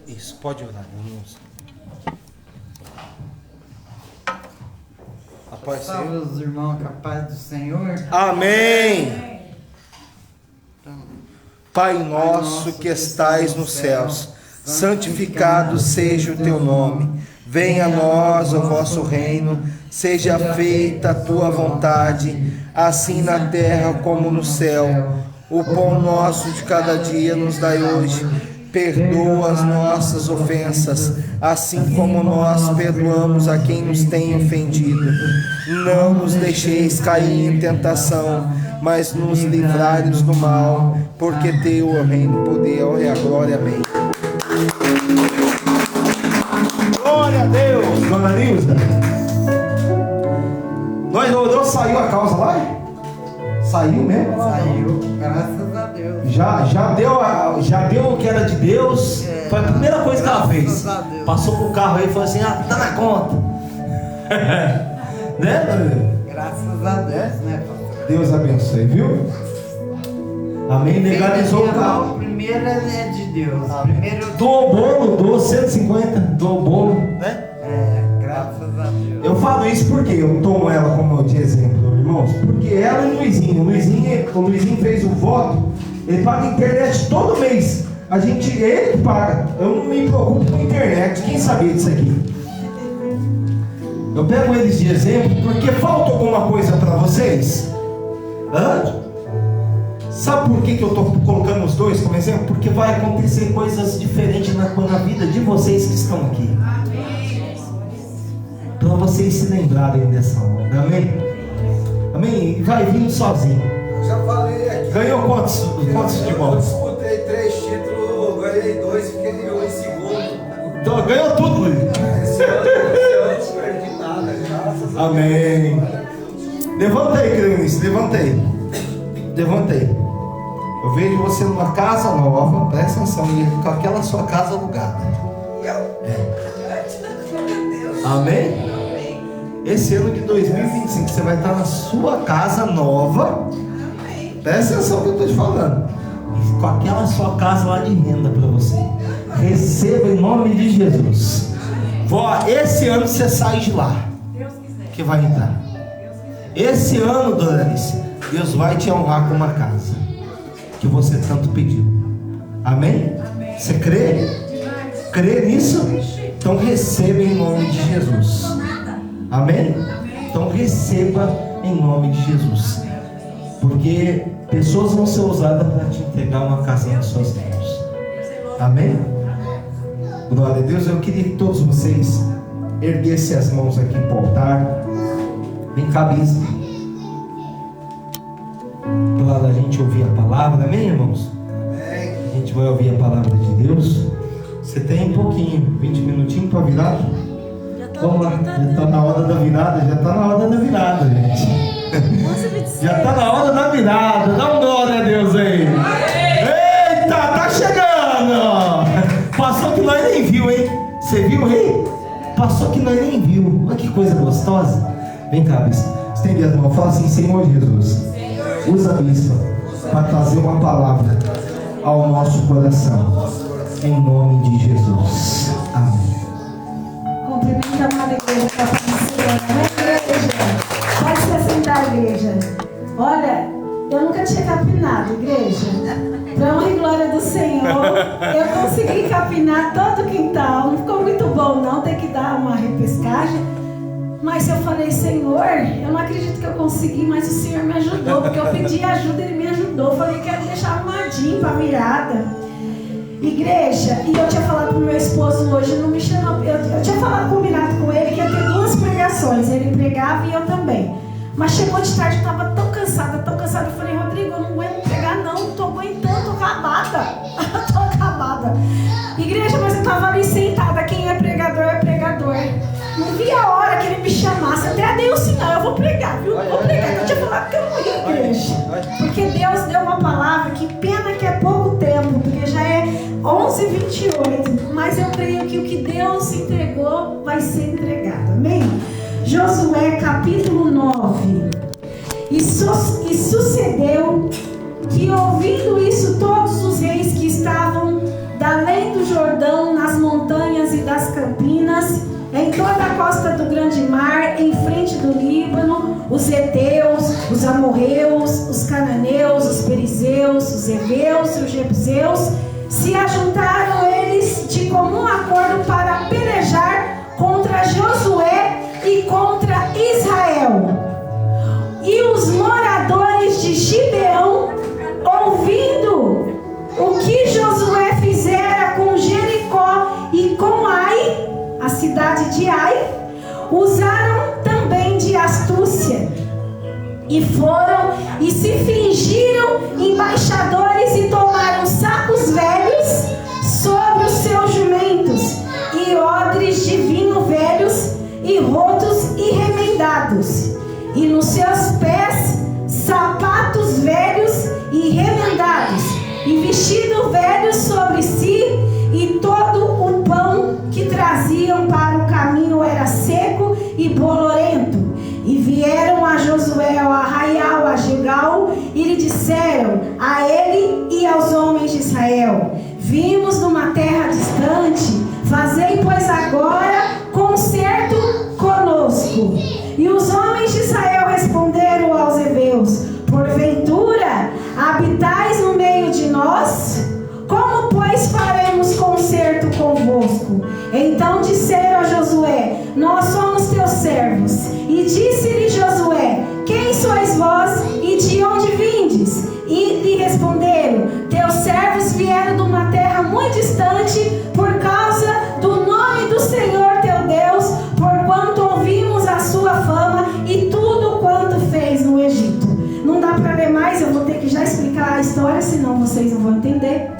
Isso, pode orar, irmãos. Salve os irmãos com a paz do Senhor. Amém. Pai nosso que estais nos céus, santificado seja o teu nome. Venha a nós o vosso reino. Seja feita a tua vontade, assim na terra como no céu. O pão nosso de cada dia nos dai hoje. Perdoa as nossas ofensas, assim como nós perdoamos a quem nos tem ofendido. Não nos deixeis cair em tentação, mas nos livrai-nos do mal, porque teu é o reino, o poder e a glória. Amém. Glória a Deus, dona Nilda. Nós orou, saiu a causa lá? Saiu mesmo? Saiu, graças a Deus. Já deu o que era de Deus. Foi a primeira coisa que ela fez. Passou pro carro aí e falou assim: tá na conta. Né? Graças a Deus, né, pastor? Deus abençoe, viu? Amém. Legalizou o carro. O primeiro é de Deus. Primeiro... Doou o bolo, doou 150, doou o bolo, né? Graças a Deus. Eu falo isso porque eu tomo ela como de exemplo, irmãos. Porque ela e o Luizinho. O Luizinho fez o voto. Ele paga internet todo mês. Ele paga. Eu não me preocupo com internet. Quem sabia disso aqui? Eu pego eles de exemplo porque falta alguma coisa para vocês. Sabe por que eu estou colocando os dois como exemplo? Porque vai acontecer coisas diferentes na vida de vocês que estão aqui. Para vocês se lembrarem dessa hora. Amém? Amém? Vai vindo sozinho. Já falei aqui. Ganhou quantos de bola? Eu disputei 3 títulos, ganhei 2 e fiquei em segundo. Então, ganhou tudo, Luiz. Esse ano eu não perdi nada, graças a Deus. Amém. Levanta aí, Cleonice, levanta aí. Eu vejo você numa casa nova, presta atenção, com aquela sua casa alugada. Amém? Esse ano de 2025 você vai estar na sua casa nova. Presta atenção no que eu estou te falando. Com aquela sua casa lá de renda para você. Receba em nome de Jesus. Esse ano você sai de lá. Que vai entrar. Esse ano, dona Alice, Deus vai te honrar com uma casa que você tanto pediu. Amém? Você crê? Crê nisso? Então receba em nome de Jesus. Amém? Então receba em nome de Jesus. Porque pessoas vão ser usadas para te entregar uma casa nas suas mãos. Amém? Glória a Deus. Eu queria que todos vocês erguessem as mãos aqui para o altar. Vem cá, bispo. Para a gente ouvir a palavra. Amém, irmãos? Amém. A gente vai ouvir a palavra de Deus. Você tem um pouquinho, 20 minutinhos para virar? Vamos lá, já está na hora da virada, gente. Já está na hora da virada. Dá um glória a Deus aí. Eita, tá chegando. Passou que nós nem viu, hein? Você viu aí? Passou que nós nem viu. Olha que coisa gostosa. Vem cá, bispo. Estende as mãos. Fala assim: Senhor Jesus, usa a bispa para trazer uma palavra ao nosso coração. Em nome de Jesus. Amém. Cumprimento a amada igreja que está participando, né, igreja? Pode se assentar, igreja. Olha, eu nunca tinha capinado, igreja. Para honra e glória do Senhor, eu consegui capinar todo o quintal. Não ficou muito bom, não, tem que dar uma repescagem. Mas eu falei: Senhor, eu não acredito que eu consegui, mas o Senhor me ajudou. Porque eu pedi ajuda, Ele me ajudou. Eu falei: quero deixar arrumadinho para a virada. Igreja, e eu tinha falado pro meu esposo hoje, não me chama, eu tinha combinado com ele que ia ter 2 pregações, ele pregava e eu também. Mas chegou de tarde, eu estava tão cansada, eu falei: Rodrigo, eu não aguento pregar não estou aguentando, tô acabada. Igreja, mas eu estava ali sentada, quem é pregador é pregador. Não vi a hora que ele me chamasse, até dei o sinal: eu vou pregar, viu? Vou pregar. Eu tinha falado que eu não ia, igreja. Porque Deus deu uma palavra, que pena que é pouco tempo, porque já é 11h28. Mas eu creio que o que Deus entregou vai ser entregado. Amém? Josué capítulo 9. E sucedeu que, ouvindo isso, todos os reis que estavam da além do Jordão, nas toda a costa do grande mar, em frente do Líbano, os heteus, os amorreus, os cananeus, os perizeus, os heveus e os jebuseus, se ajuntaram eles de comum acordo para pelejar contra Josué e contra Israel. E os moradores de Gibeão, ouvindo o que Josué fizera com Jericó e com Ai, a cidade de Ai, usaram também de astúcia e foram e se fingiram embaixadores e tomaram sacos velhos sobre os seus jumentos e odres de vinho velhos e rotos e remendados, e nos seus pés sapatos velhos e remendados, e vestido velho sobre si, e todo o pão que traziam para o caminho era seco e bolorento. E vieram a Josué ao arraial, a Gilgal, e lhe disseram a ele e aos homens de Israel: vimos numa terra distante, fazei pois agora concerto conosco. E os homens de Israel responderam aos heveus: porventura habitais no meio de nós? Como pois faremos concerto convosco? Então disseram a Josué: nós somos teus servos. E disse-lhe Josué: quem sois vós e de onde vindes? E lhe responderam: teus servos vieram de uma terra muito distante por causa do nome do Senhor teu Deus, porquanto ouvimos a sua fama e tudo quanto fez no Egito. Não dá para ler mais, eu vou ter que já explicar a história, senão vocês não vão entender.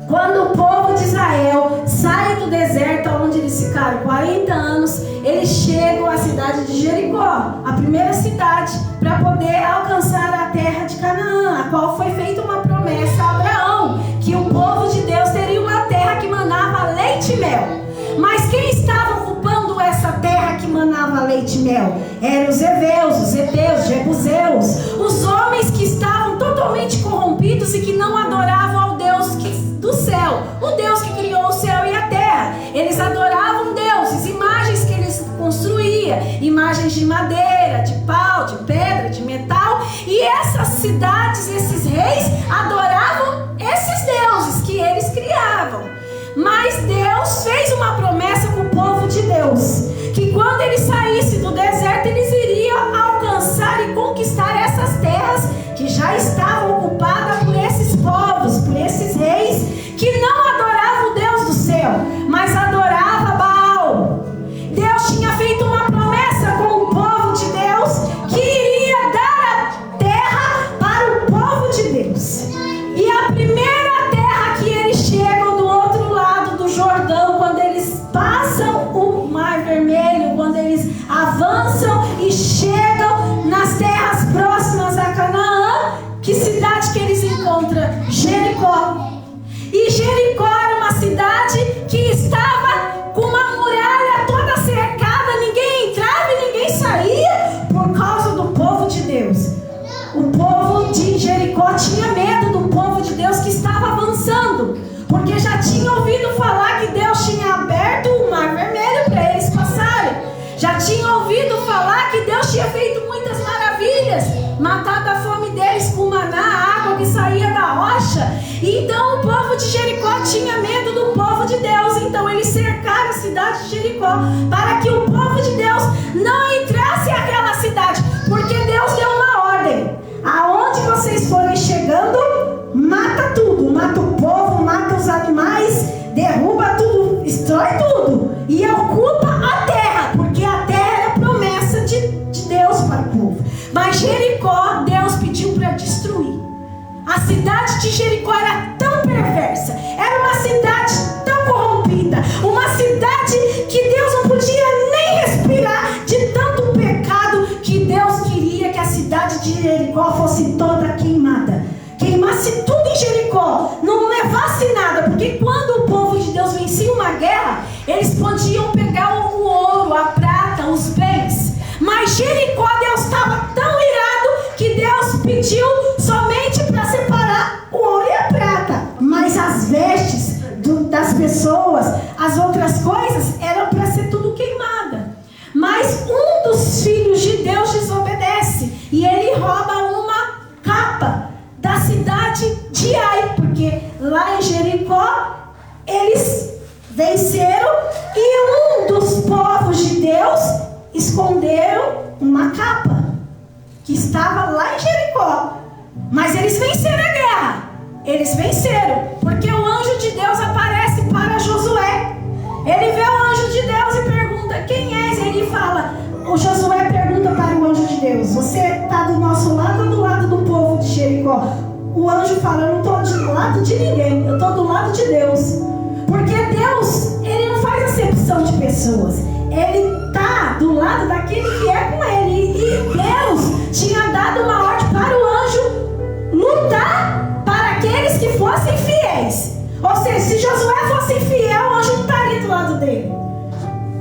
Quando o povo de Israel sai do deserto, onde eles ficaram 40 anos, eles chegam à cidade de Jericó, a primeira cidade, para poder alcançar a terra de Canaã, a qual foi feita uma promessa a Abraão, que o povo de Deus teria uma terra que manava leite e mel. Mas quem estava ocupando essa terra que manava leite e mel? Eram os heveus, os heteus, os jebuseus, os homens que estavam totalmente corrompidos e que não adoravam ao Deus do céu, o Deus que criou o céu e a terra. Eles adoravam deuses, imagens que eles construíam, imagens de madeira, de pau, de pedra, de metal, e essas cidades, esses reis adoravam esses deuses que eles criavam. Mas Deus fez uma promessa com o povo de Deus, que quando eles saíssem do deserto, eles iriam alcançar e conquistar essas terras que já estavam ocupadas por esses povos, por esses reis que não adoravam o Deus do céu, mas adoravam Baal. Deus tinha feito uma promessa com o povo de Deus que iria dar a terra para o povo de Deus. E a primeira terra que eles chegam do outro lado do Jordão, quando eles passam o Mar Vermelho, quando eles avançam e chegam nas terras próximas a Canaã, que cidade que eles encontram? Jericó. E Jericó era uma cidade que estava com uma muralha toda cercada, ninguém entrava e ninguém saía por causa do povo de Deus. O povo de Jericó tinha medo do povo de Deus que estava avançando, porque já tinha ouvido falar que Deus tinha aberto o Mar Vermelho para eles passarem. Já tinha ouvido falar que Deus tinha feito muitas maravilhas, matado a fome deles com maná, a água que saía da rocha. Então o povo de Jericó tinha medo do povo de Deus. Então eles cercaram a cidade de Jericó para que o povo de Deus não entrasse naquela cidade, porque Deus deu uma ordem: aonde vocês forem chegando, mata tudo, mata o povo, mata os animais, derruba tudo, destrói tudo e ocupa a terra, porque a terra era promessa de Deus para o povo. Mas Jericó, Deus pediu para destruir. A cidade de Jericó era tão perversa, era uma cidade tão corrompida, uma cidade que Deus não podia nem respirar de tanto pecado, que Deus queria que a cidade de Jericó fosse toda queimada, queimasse tudo em Jericó, não levasse nada, porque quando o povo de Deus vencia uma guerra, eles podiam pegar o ouro, a prata, os bens. Mas Jericó, Deus estava tão irado que Deus pediu somente para separar o ouro e a prata, mas as vestes das pessoas, as outras coisas, eram para ser tudo queimada. Mas um dos filhos de Deus desobedece e ele rouba uma capa da cidade de Ai, porque lá em Jericó eles venceram e um dos povos de Deus esconderam uma capa que estava lá em Jericó. Mas eles venceram a guerra. Eles venceram, porque o anjo de Deus aparece para Josué. Ele vê o anjo de Deus e pergunta: quem és? Ele fala, o Josué pergunta para o anjo de Deus: você está do nosso lado ou do lado do povo de Jericó? O anjo fala: eu não estou do lado de ninguém, eu estou do lado de Deus. Porque Deus, ele não faz acepção de pessoas. Ele está do lado daquele que é com ele. E Deus tinha dado uma ordem para o anjo lutar para aqueles que fossem fiéis. Ou seja, se Josué fosse infiel, o anjo não estaria do lado dele.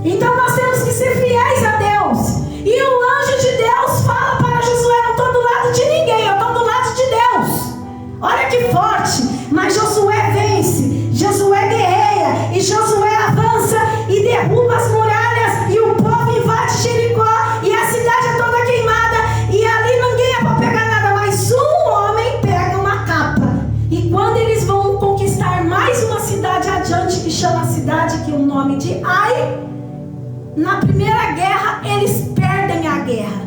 Então nós temos que ser fiéis a Deus. E o anjo de Deus fala para Josué: não estou do lado de ninguém, eu estou do lado de Deus. Olha que forte. Mas Josué vence, Josué guerreia, e Josué avança e derruba as muralhas, e o povo invade Jericó, e a cidade é toda queimada, e ali ninguém é para pegar nada, mas um homem pega uma capa. E quando eles vão conquistar mais uma cidade adiante, que chama a cidade, que é o nome de Ai, na primeira guerra eles perdem a guerra,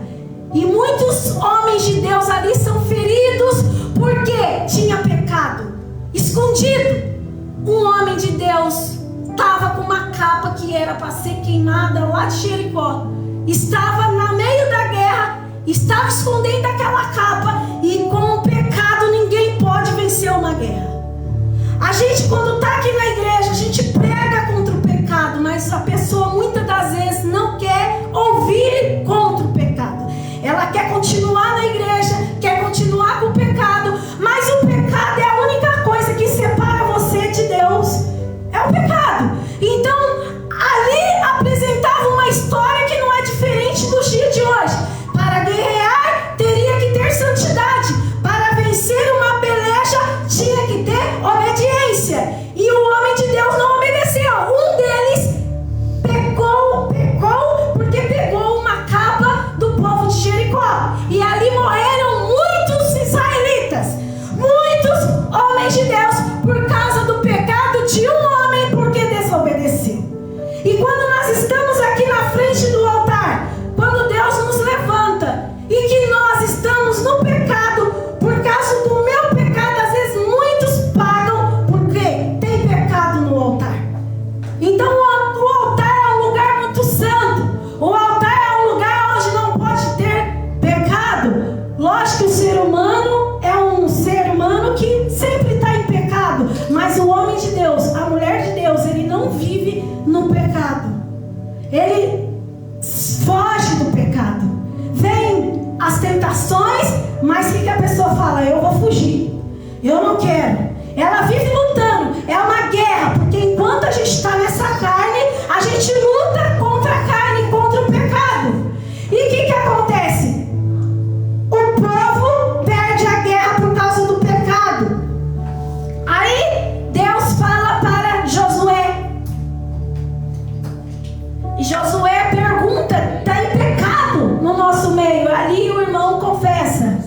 e muitos homens de Deus ali são feridos, porque tinha pecado escondido. Um homem de Deus estava com uma capa que era para ser queimada lá de Jericó, estava no meio da guerra, estava escondendo aquela capa, e com o pecado ninguém pode vencer uma guerra. A gente, quando está aqui na igreja, a gente prega contra o pecado, mas a pessoa muitas das vezes não quer ouvir contra o pecado. Ela quer continuar na igreja, quer continuar com o pecado, mas o pecado é a única coisa que separa você de Deus. É o pecado. Então, ali apresentava uma história que não é diferente dos dias de hoje. Para guerrear, teria que ter santidade. Para vencer uma peleja, tinha que ter obediência. E o homem de Deus não obedeceu. Um deles pecou porque pegou uma capa do povo de Jericó. E ali morreram muitos israelitas, muitos homens de Deus, por causa do pecado de um homem, porque desobedeceu. E quando nós estamos aqui na frente do altar, quando Deus nos levanta e que nós estamos no pecado, por causa do meu pecado, às vezes muitos pagam porque tem pecado no altar. Então o altar é um lugar muito santo. O altar é um lugar onde não pode ter pecado. Lógico que o ser humano é um ser humano que sempre está em pecado, mas o homem de Deus, a mulher de Deus, ele não vive no pecado. Ele foge do pecado. Vem as tentações, mas o que a pessoa fala? Eu vou fugir, eu não quero. Ela vive lutando, é uma guerra, porque enquanto a gente está nessa carne, a gente luta contra a carne, contra o pecado. E o que acontece? O povo perde a guerra por causa do pecado. Aí Deus fala para Josué, e Josué pergunta: está em pecado no nosso meio? Ali o irmão confessa.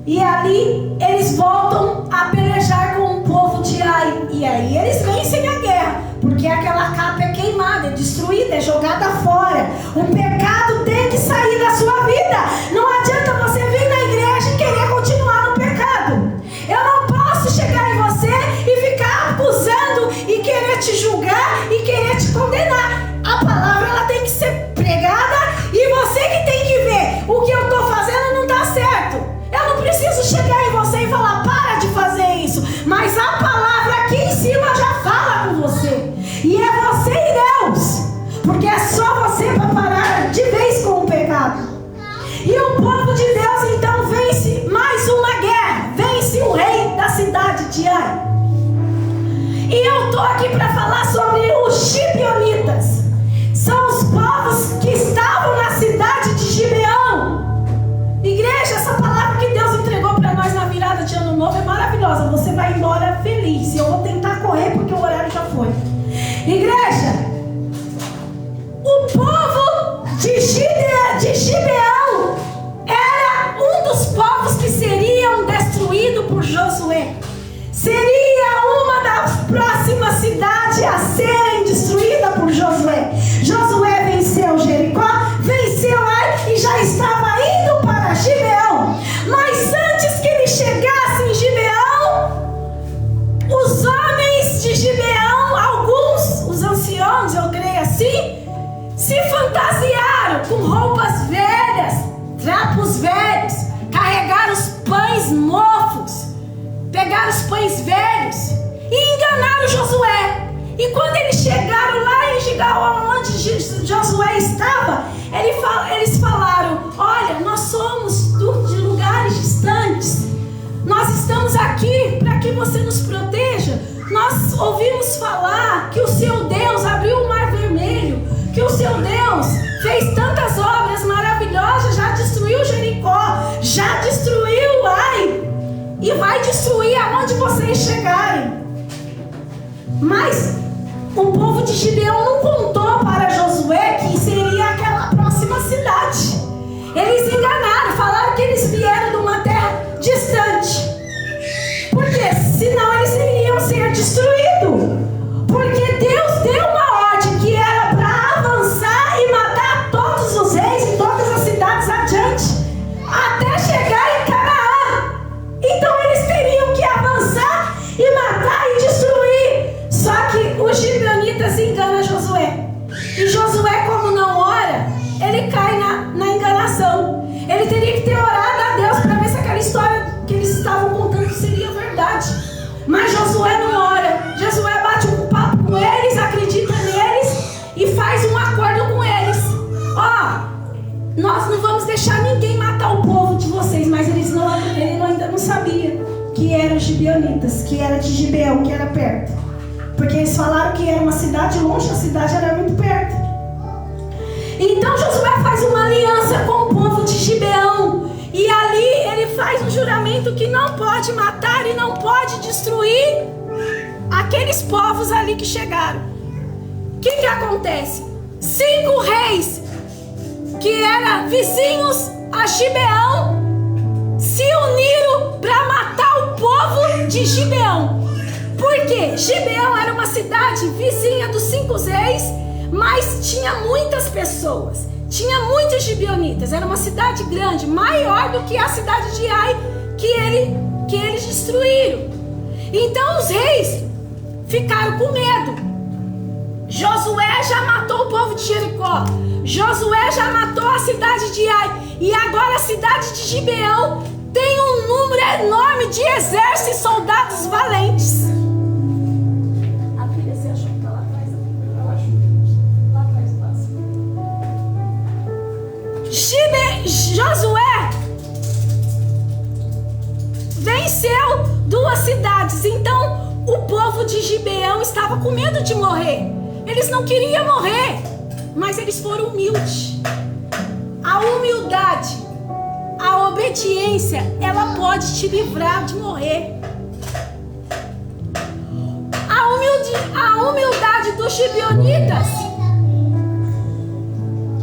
E ali eles voltam a pelejar com o povo de Ai. E aí eles vencem a guerra, porque aquela capa é queimada, é destruída, é jogada fora. O pecado tem que sair da sua vida. Não adianta você vir na igreja e querer continuar no pecado. Eu não posso chegar em você e ficar acusando e querer te julgar e querer te condenar. A palavra, ela tem que ser pregada, e você que tem que ver o que eu estou fazendo não está certo. Eu não preciso chegar em você e falar: para de fazer isso. Mas a palavra aqui em cima já fala com você. E é você e Deus. Porque é só você para parar de vez com o pecado. E o povo de Deus então vence mais uma guerra. Vence o rei da cidade de Ai. E eu estou aqui para falar sobre os gibeonitas. São os povos que estavam na cidade de Gibeão. Igreja, essa palavra que Deus entregou para nós na virada de ano novo é maravilhosa. Você vai embora feliz. E eu vou tentar correr porque o horário chegar aonde Josué estava, eles falaram: olha, nós somos de lugares distantes, nós estamos aqui para que você nos proteja. Nós ouvimos falar que o seu Deus abriu o Mar Vermelho, que o seu Deus fez tantas obras maravilhosas, já destruiu Jericó, já destruiu Ai, e vai destruir aonde vocês chegarem. Mas o povo de Gibeão não contou para Josué que seria aquela próxima cidade. Eles enganaram, falaram que eles vieram de uma terra distante. Por quê? Senão eles iriam ser destruídos. Porque Deus deu uma ordem que era para avançar e matar todos os reis e todas as cidades adiante, até chegar em Canaã. Então eles teriam que avançar e matar e destruir. Só que os gibeonitas enganam Josué. E Josué, como não ora, ele cai na enganação. Ele teria que ter orado a Deus para ver se aquela história que eles estavam contando seria verdade. Mas Josué não ora. Josué bate um papo com eles, acredita neles e faz um acordo com eles. Nós não vamos deixar ninguém matar o povo de vocês. Mas ele ainda não sabia que eram gibeonitas, que era de Gibeão, que era perto. Porque eles falaram que era uma cidade longe, a cidade era muito perto. Então Josué faz uma aliança com o povo de Gibeão. E ali ele faz um juramento que não pode matar e não pode destruir aqueles povos ali que chegaram. O que acontece? 5 reis que eram vizinhos a Gibeão se uniram para matar o povo de Gibeão. Por quê? Gibeão era uma cidade vizinha dos 5 reis, mas tinha muitas pessoas. Tinha muitos gibeonitas. Era uma cidade grande, maior do que a cidade de Ai que eles destruíram. Então os reis ficaram com medo. Josué já matou o povo de Jericó. Josué já matou a cidade de Ai. E agora a cidade de Gibeão tem um número enorme de exércitos e soldados valentes. A filha, você achou que está lá atrás? Lá atrás passa. Josué venceu 2 cidades. Então o povo de Gibeão estava com medo de morrer. Eles não queriam morrer, mas eles foram humildes. A humildade, a obediência, ela pode te livrar de morrer. A humildade dos gibeonitas.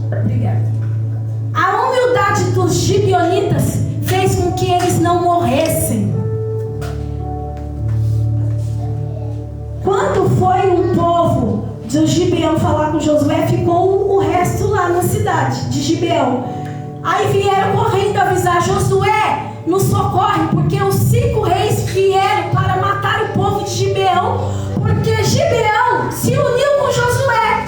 Obrigada. A humildade dos gibeonitas fez com que eles não morressem. Quando foi um povo de Gibeão falar com Josué, ficou o resto lá na cidade de Gibeão. Aí vieram correndo avisar: Josué, nos socorre, porque os 5 reis vieram para matar o povo de Gibeão, porque Gibeão se uniu com Josué.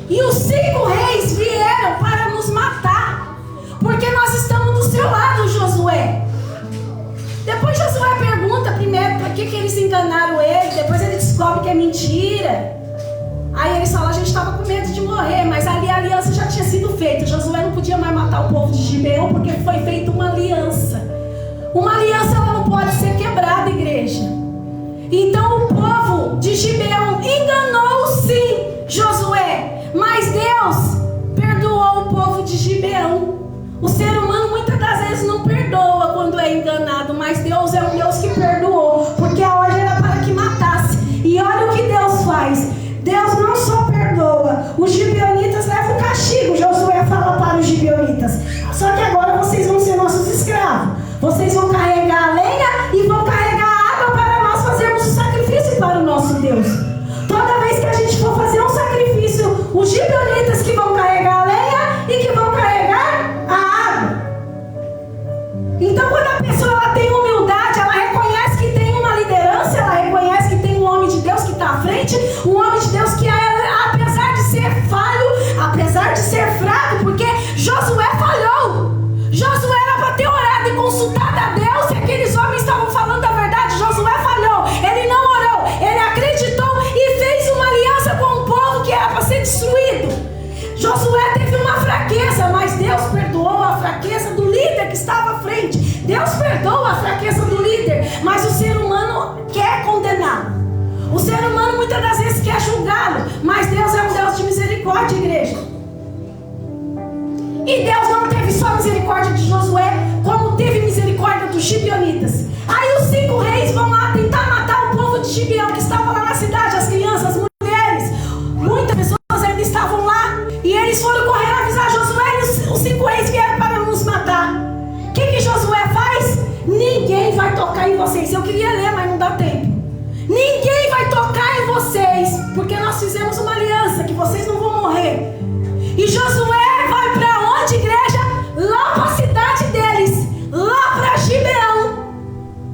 E os 5 reis vieram para nos matar, porque nós estamos do seu lado, Josué. Depois Josué pergunta primeiro por que eles enganaram ele. Depois ele descobre que é mentira. Aí eles falam: a gente estava com medo de morrer, mas ali a aliança já tinha sido feita. Josué não podia mais matar o povo de Gibeão, porque foi feita uma aliança. Uma aliança, ela não pode ser quebrada, igreja. Então o povo de Gibeão enganou sim Josué, mas Deus perdoou o povo de Gibeão. O ser humano muitas das vezes não perdoa quando é enganado, mas Deus é um Deus que perdoou, porque a ordem era para que matasse. E olha o que Deus faz. Deus não só perdoa, os gibeonitas levam castigo. Josué fala para os gibeonitas: só que agora vocês vão ser nossos escravos. Vocês vão carregar a lenha e vão carregar a água para nós fazermos o sacrifício para o nosso Deus. Toda vez que a gente for fazer um sacrifício, os gibeonitas que vão carregar a lenha e que vão carregar a água. Então quando a pessoa ela tem humano muitas das vezes quer julgá-lo, mas Deus é um Deus de misericórdia, igreja. E Deus não teve só misericórdia de Josué, como teve misericórdia dos gibeonitas. Aí os 5 reis vão lá tentar matar o povo de Gibeão, que estava lá na cidade, as crianças, as mulheres, muitas pessoas ainda estavam lá. E eles foram correr avisar Josué, e os 5 reis vieram para nos matar. O que Josué faz? Ninguém vai tocar em vocês. Eu queria ler, mas não dá tempo. Ninguém vai tocar em vocês, porque nós fizemos uma aliança que vocês não vão morrer. E Josué vai para onde, igreja? Lá para a cidade deles, lá para Gibeão.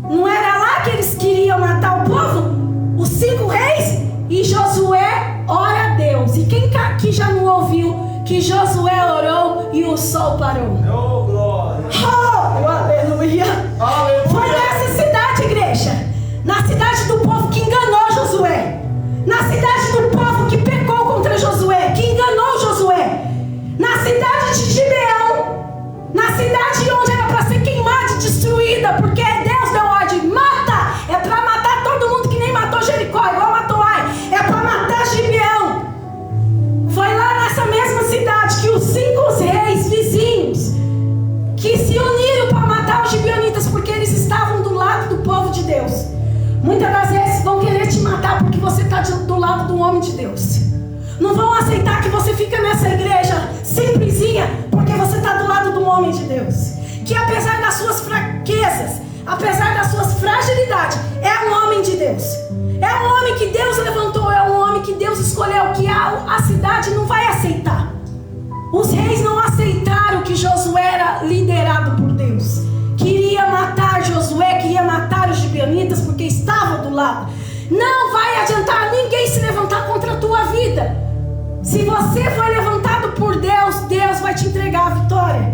Não era lá que eles queriam matar o povo? Os 5 reis? E Josué ora a Deus. E quem aqui já não ouviu que Josué orou e o sol parou? Oh, glória! Oh, aleluia! Aleluia! Foi nessa cidade, igreja, na cidade do povo que enganou Josué, na cidade do povo que pecou contra Josué, que enganou Josué, na cidade de Gibeão, na cidade onde era para ser queimada e destruída, porque Deus deu ordem: mata, é para matar todo mundo, que nem matou Jericó, igual matou Ai, é para matar Gibeão. Foi lá nessa mesma cidade que os 5 reis vizinhos, que se uniram para matar os gibeonitas, porque eles estavam do lado do povo de Deus. Muitas das vezes vão querer te matar porque você está do lado do homem de Deus. Não vão aceitar que você fica nessa igreja simplesinha porque você está do lado do homem de Deus, que apesar das suas fraquezas, apesar das suas fragilidades, é um homem de Deus, é um homem que Deus levantou, é um homem que Deus escolheu, que a cidade não vai aceitar. Os reis não aceitaram que Josué era liderado por Deus, queria matar Josué, queria matar os gibeonitas porque estava do lado. Não vai adiantar ninguém se levantar contra a tua vida. Se você foi levantado por Deus, Deus vai te entregar a vitória.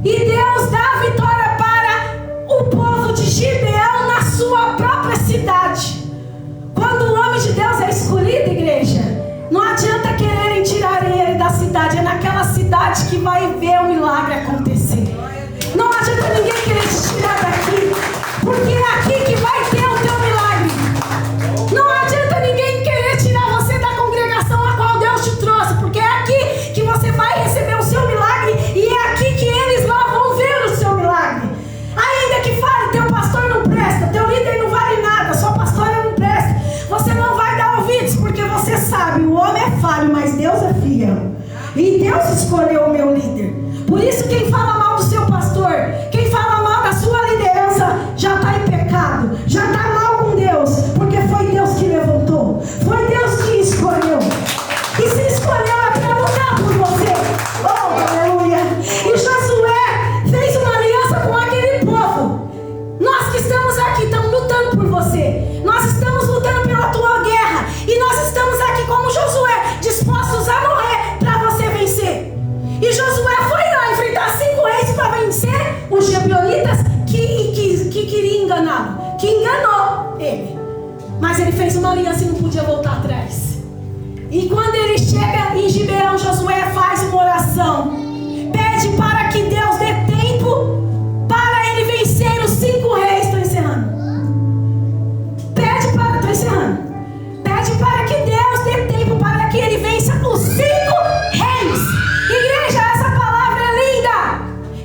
E Deus dá a vitória para o povo de Gibeão na sua própria cidade. Quando o homem de Deus é escolhido, igreja, não adianta quererem tirarem ele da cidade. É naquela cidade que vai ver o milagre acontecer. Não adianta ninguém querer te tirar daqui, porque é aqui que vai ter o teu milagre. Não adianta ninguém querer tirar você da congregação a qual Deus te trouxe, porque é aqui que você vai receber o seu milagre, e é aqui que eles lá vão ver o seu milagre. Ainda que fale, teu pastor não presta, teu líder não vale nada, sua pastora não presta, você não vai dar ouvidos, porque você sabe, o homem é falho, mas Deus é fiel. E Deus escolheu o meu líder. Por isso, quem fala mal do seu pastor, quem fala mal da sua liderança, já está em pecado, já está mal com Deus, porque foi Deus que levantou, foi Deus que escolheu. E se escolheu é para lutar por você. Oh, aleluia! E Josué fez uma aliança com aquele povo. Nós que estamos aqui estamos lutando por você. Nós estamos lutando pela tua guerra. E nós estamos aqui como Josué, dispostos a morrer para você vencer. E Josué foi lá enfrentar 5 reis para vencer os gibeonitas que queriam enganá-lo, que enganou ele. Mas ele fez uma aliança e não podia voltar atrás. E quando ele chega em Gibeão, Josué faz uma oração, pede para que Deus dê tempo para ele vencer os 5 reis. Estou encerrando. Pede para que Deus dê tempo para que ele vença os 5 reis. Igreja, essa palavra é linda.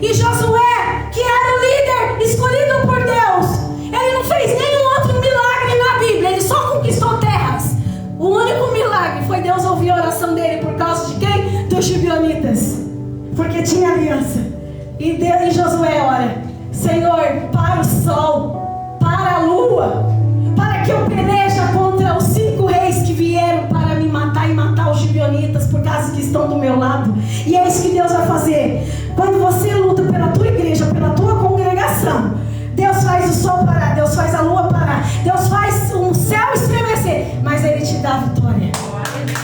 E Josué, que era o líder escolhido por Deus, ele não fez nenhum outro milagre na Bíblia, ele só conquistou terras. O único milagre foi Deus ouvir a oração dele. Por causa de quem? Dos gibeonitas, porque tinha aliança. E Josué ora: Senhor, para o sol, para a lua, para que eu peleja contra os 5 reis que vieram para me matar e matar os gibeonitas, por causa que estão do meu lado. E é isso que Deus vai fazer. Quando você luta pela tua igreja, pela tua congregação, Deus faz o sol parar, Deus faz a lua parar, Deus faz o céu estremecer, mas Ele te dá a vitória.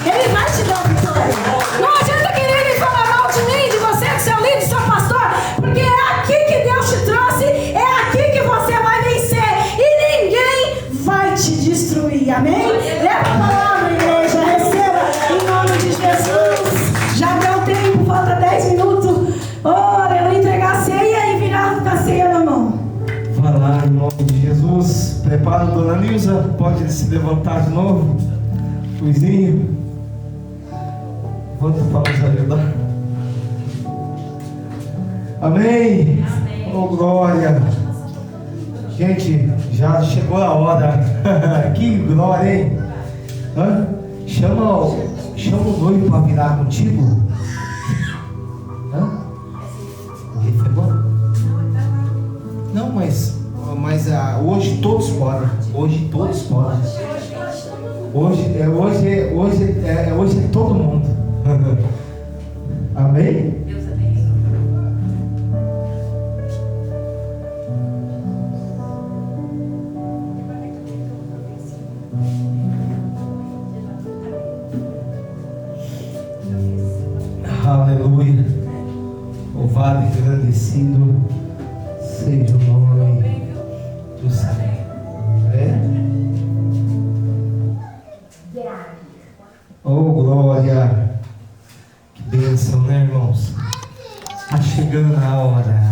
Ele vai te dar a vitória. Não adianta querer falar mal de mim, de você, do seu líder, do seu pastor, porque é aqui que Deus te trouxe, é aqui que você vai vencer, e ninguém vai te destruir. Amém? Leva a palavra, igreja, receba em nome de Jesus. Já deu tempo, falta 10 minutos. Ora, eu entregar a ceia e virar com a ceia na mão. Vai lá, em nome de Jesus. Prepara a dona Nilza, pode se levantar de novo. Luizinho, volta para nos ajudar. Amém? Oh, glória. Gente, já chegou a hora. Que glória, hein? Hã? Chama o noivo para virar contigo. Hã? Ele foi bom? Não, mas hoje todos podem. Hoje todos podem. Hoje é todo mundo. Amém? Aleluia. Louvado e engrandecido seja o nome do Senhor. Oh, glória. Que bênção, né, irmãos? Está chegando a hora.